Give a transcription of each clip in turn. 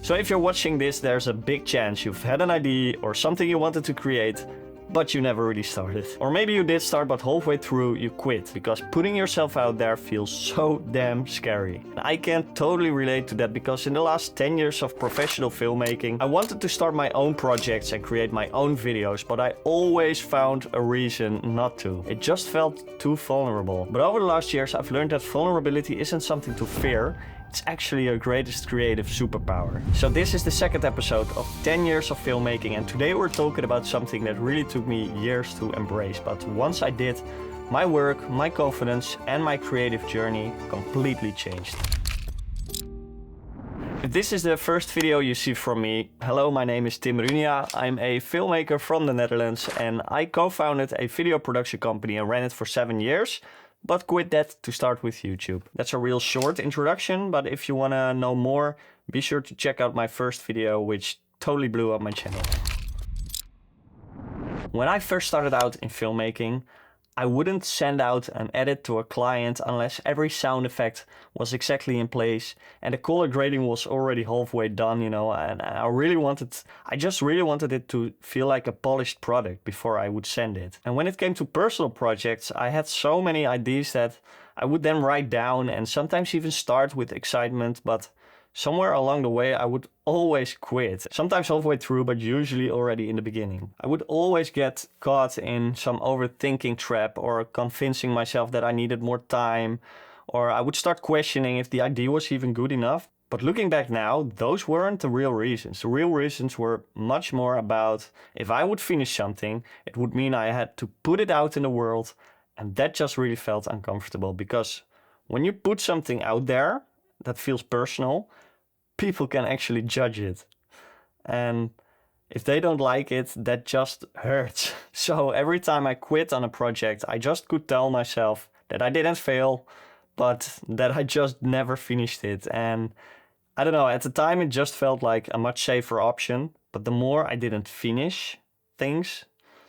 So if you're watching this, there's a big chance you've had an idea or something you wanted to create, but you never really started. Or maybe you did start, but halfway through you quit because putting yourself out there feels so damn scary. I can totally relate to that because in the last 10 years of professional filmmaking, I wanted to start my own projects and create my own videos, but I always found a reason not to. It just felt too vulnerable. But over the last years, I've learned that vulnerability isn't something to fear. It's actually your greatest creative superpower. So this is the second episode of 10 years of filmmaking, and today we're talking about something that really took me years to embrace, but once I did, my work, my confidence and my creative journey completely changed. If this is the first video you see from me, hello, my name is Tim Runia. I'm a filmmaker from the Netherlands and I co-founded a video production company and ran it for 7 years. But quit that to start with YouTube. That's a real short introduction, but if you want to know more, be sure to check out my first video, which totally blew up my channel. When I first started out in filmmaking, I wouldn't send out an edit to a client unless every sound effect was exactly in place and the color grading was already halfway done, and I just really wanted it to feel like a polished product before I would send it. And when it came to personal projects, I had so many ideas that I would then write down and sometimes even start with excitement, but somewhere along the way, I would always quit. Sometimes halfway through, but usually already in the beginning. I would always get caught in some overthinking trap or convincing myself that I needed more time, or I would start questioning if the idea was even good enough. But looking back now, those weren't the real reasons. The real reasons were much more about if I would finish something, it would mean I had to put it out in the world, and that just really felt uncomfortable because when you put something out there that feels personal, people can actually judge it. And if they don't like it, that just hurts. So every time I quit on a project, I just could tell myself that I didn't fail, but that I just never finished it. And I don't know, at the time it just felt like a much safer option. But the more I didn't finish things,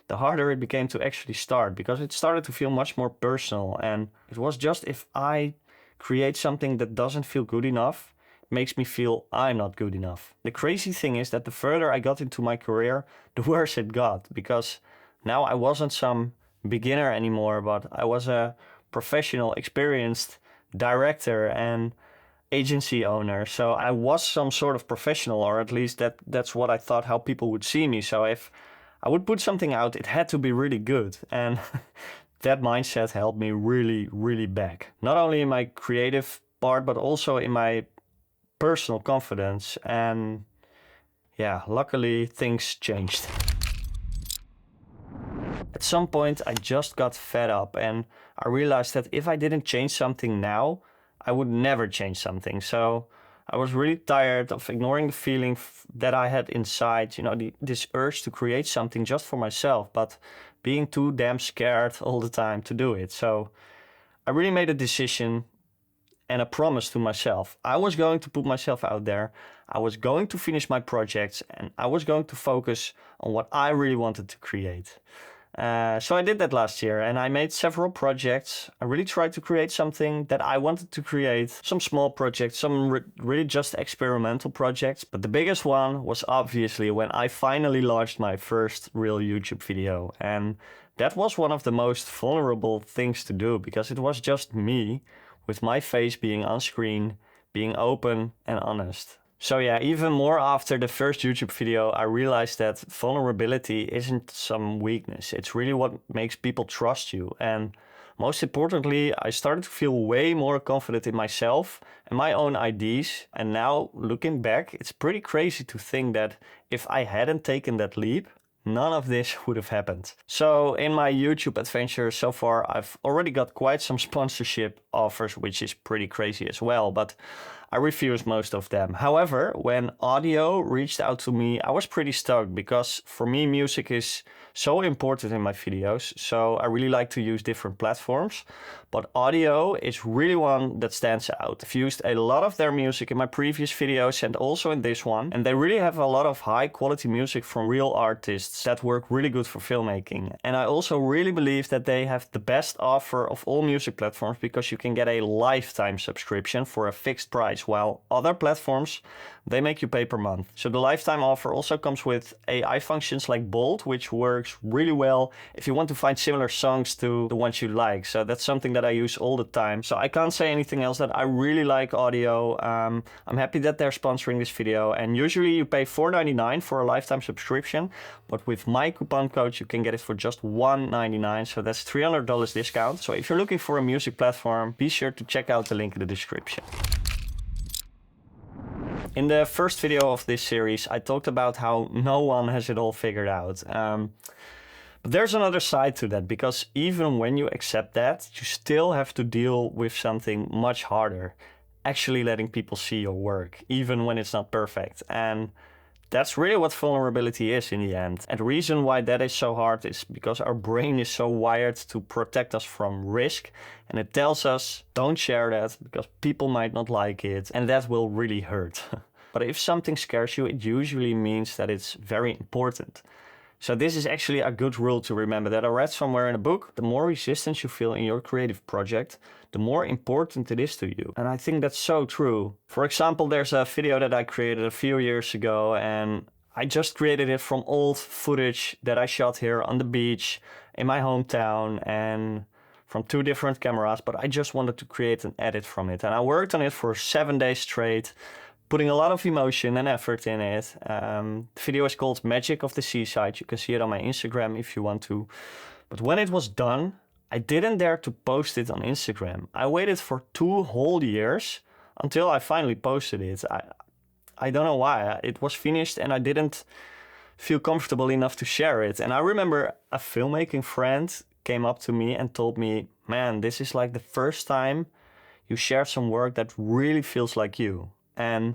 the harder it became to actually start because it started to feel much more personal. And it was just if I create something that doesn't feel good enough, makes me feel I'm not good enough. The crazy thing is that the further I got into my career, the worse it got, because now I wasn't some beginner anymore, but I was a professional, experienced director and agency owner. So I was some sort of professional, or at least that's what I thought how people would see me. So if I would put something out, it had to be really good. And that mindset held me really, really back. Not only in my creative part, but also in my personal confidence. And yeah, luckily things changed. At some point, I just got fed up and I realized that if I didn't change something now, I would never change something. So I was really tired of ignoring the feeling that I had inside, this urge to create something just for myself, but being too damn scared all the time to do it. So I really made a decision and a promise to myself. I was going to put myself out there. I was going to finish my projects and I was going to focus on what I really wanted to create. So I did that last year and I made several projects. I really tried to create something that I wanted to create. Some small projects, some really just experimental projects. But the biggest one was obviously when I finally launched my first real YouTube video. And that was one of the most vulnerable things to do because it was just me with my face being on screen, being open and honest. So yeah, even more after the first YouTube video, I realized that vulnerability isn't some weakness. It's really what makes people trust you. And most importantly, I started to feel way more confident in myself and my own ideas. And now looking back, it's pretty crazy to think that if I hadn't taken that leap, none of this would have happened. So in my YouTube adventure so far, I've already got quite some sponsorship offers, which is pretty crazy as well, but I refused most of them. However, when audio reached out to me, I was pretty stoked because for me, music is so important in my videos. So I really like to use different platforms, but audio is really one that stands out. I've used a lot of their music in my previous videos and also in this one. And they really have a lot of high quality music from real artists that work really good for filmmaking. And I also really believe that they have the best offer of all music platforms because you can get a lifetime subscription for a fixed price price, while other platforms, they make you pay per month. So the lifetime offer also comes with AI functions like Bold, which works really well if you want to find similar songs to the ones you like. So that's something that I use all the time. So I can't say anything else that I really like audio. I'm happy that they're sponsoring this video, and usually you pay $4.99 for a lifetime subscription, but with my coupon code you can get it for just $1.99, so that's $300 discount. So if you're looking for a music platform, be sure to check out the link in the description. In the first video of this series, I talked about how no one has it all figured out. But there's another side to that, because even when you accept that, you still have to deal with something much harder, actually letting people see your work, even when it's not perfect. And that's really what vulnerability is in the end. And the reason why that is so hard is because our brain is so wired to protect us from risk, and it tells us, don't share that because people might not like it, and that will really hurt. But if something scares you, it usually means that it's very important. So this is actually a good rule to remember that I read somewhere in a book. The more resistance you feel in your creative project, the more important it is to you. And I think that's so true. For example, there's a video that I created a few years ago, and I just created it from old footage that I shot here on the beach in my hometown and from 2 different cameras, but I just wanted to create an edit from it. And I worked on it for 7 days straight, putting a lot of emotion and effort in it. The video is called Magic of the Seaside. You can see it on my Instagram if you want to. But when it was done, I didn't dare to post it on Instagram. I waited for 2 whole years until I finally posted it. I don't know why. It was finished and I didn't feel comfortable enough to share it. And I remember a filmmaking friend came up to me and told me, man, this is like the first time you share some work that really feels like you. And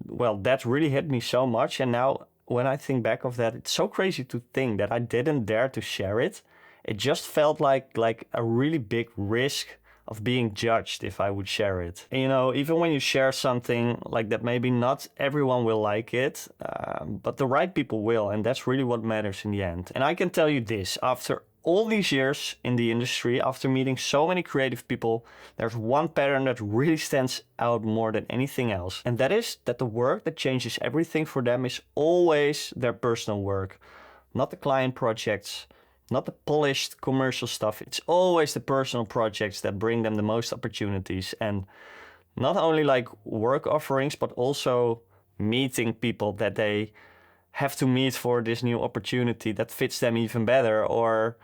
well, that really hit me so much. And now when I think back of that, it's so crazy to think that I didn't dare to share it. It just felt like a really big risk of being judged if I would share it. And, you know, even when you share something like that, maybe not everyone will like it, but the right people will. And that's really what matters in the end. And I can tell you this, after all these years in the industry, after meeting so many creative people, there's one pattern that really stands out more than anything else. And that is that the work that changes everything for them is always their personal work, not the client projects, not the polished commercial stuff. It's always the personal projects that bring them the most opportunities. And not only like work offerings, but also meeting people that they have to meet for this new opportunity that fits them even better, or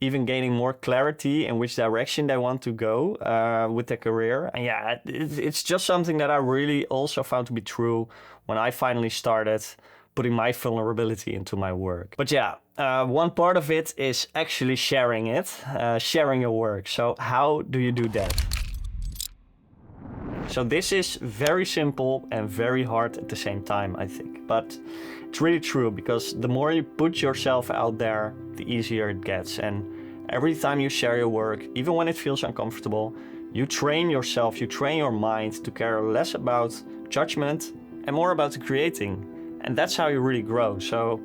even gaining more clarity in which direction they want to go with their career. And yeah, it's just something that I really also found to be true when I finally started putting my vulnerability into my work. But yeah, one part of it is actually sharing it, sharing your work. So how do you do that? So this is very simple and very hard at the same time, I think. But it's really true, because the more you put yourself out there, the easier it gets. And every time you share your work, even when it feels uncomfortable, you train yourself, you train your mind to care less about judgment and more about the creating. And that's how you really grow. So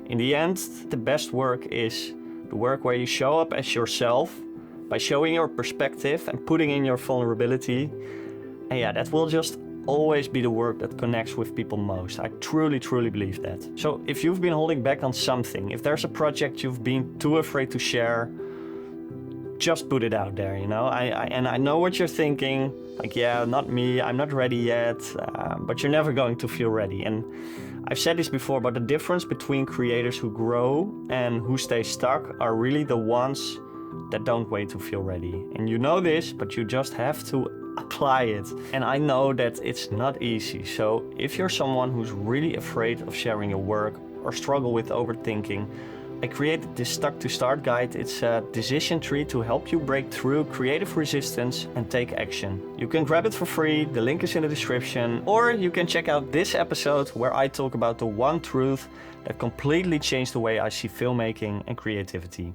in the end, the best work is the work where you show up as yourself by showing your perspective and putting in your vulnerability. And yeah, that will just always be the work that connects with people most. I truly, truly believe that. So if you've been holding back on something, if there's a project you've been too afraid to share, just put it out there, you know? I know what you're thinking, like, yeah, not me, I'm not ready yet, but you're never going to feel ready. And I've said this before, but the difference between creators who grow and who stay stuck are really the ones that don't wait to feel ready. And you know this, but you just have to apply it. And I know that it's not easy. So if you're someone who's really afraid of sharing your work or struggle with overthinking, I created this Stuck to Start guide. It's a decision tree to help you break through creative resistance and take action. You can grab it for free, the link is in the description, or you can check out this episode where I talk about the one truth that completely changed the way I see filmmaking and creativity.